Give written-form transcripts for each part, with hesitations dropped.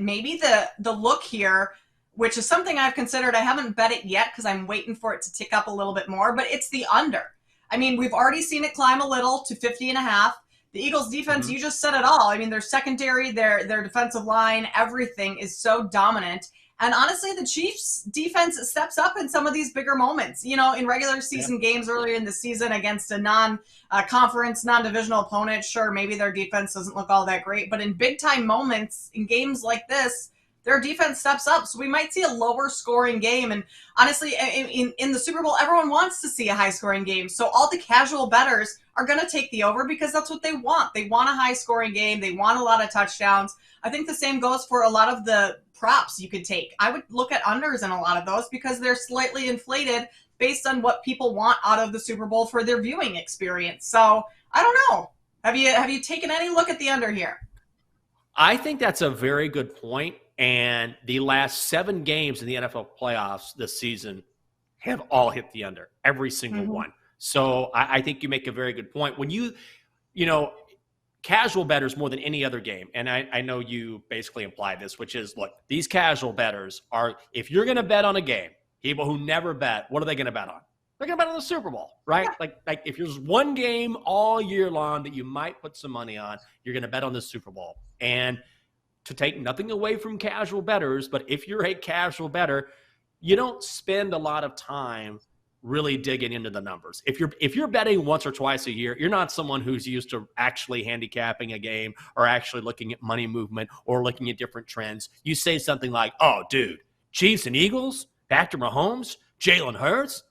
maybe the look here, which is something I've considered. I haven't bet it yet because I'm waiting for it to tick up a little bit more, but it's the under. I mean, we've already seen it climb a little to 50.5. The Eagles defense, you just said it all. I mean, their secondary, their defensive line, everything is so dominant. And honestly, the Chiefs defense steps up in some of these bigger moments. You know, in regular season games earlier in the season against a non-conference, non-divisional opponent, sure, maybe their defense doesn't look all that great. But in big-time moments, in games like this, their defense steps up. So we might see a lower scoring game. And honestly, in the Super Bowl, everyone wants to see a high scoring game. So all the casual bettors are going to take the over because that's what they want. They want a high scoring game. They want a lot of touchdowns. I think the same goes for a lot of the props you could take. I would look at unders in a lot of those because they're slightly inflated based on what people want out of the Super Bowl for their viewing experience. So I don't know. Have you taken any look at the under here? I think that's a very good point. And the last 7 games in the NFL playoffs this season have all hit the under, every single one. So I think you make a very good point. When you know, casual bettors more than any other game, and I know you basically implied this, which is, look, these casual bettors are, if you're going to bet on a game, people who never bet, what are they going to bet on? They're going to bet on the Super Bowl, right? Like if there's one game all year long that you might put some money on, you're going to bet on the Super Bowl. And to take nothing away from casual bettors, but if you're a casual bettor, you don't spend a lot of time really digging into the numbers. If you're betting once or twice a year, you're not someone who's used to actually handicapping a game or actually looking at money movement or looking at different trends. You say something like, oh, dude, Chiefs and Eagles, Patrick Mahomes, Jalen Hurts.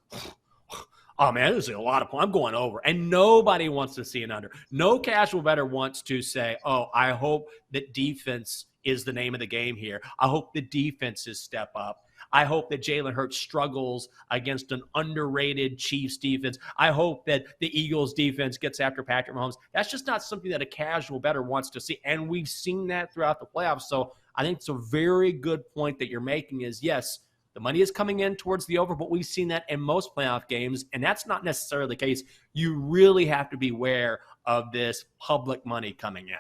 Oh, man, this is a lot of points. I'm going over. And nobody wants to see an under. No casual bettor wants to say, oh, I hope that defense is the name of the game here. I hope the defenses step up. I hope that Jalen Hurts struggles against an underrated Chiefs defense. I hope that the Eagles defense gets after Patrick Mahomes. That's just not something that a casual bettor wants to see. And we've seen that throughout the playoffs. So I think it's a very good point that you're making is, yes, the money is coming in towards the over, but we've seen that in most playoff games, and that's not necessarily the case. You really have to be aware of this public money coming in.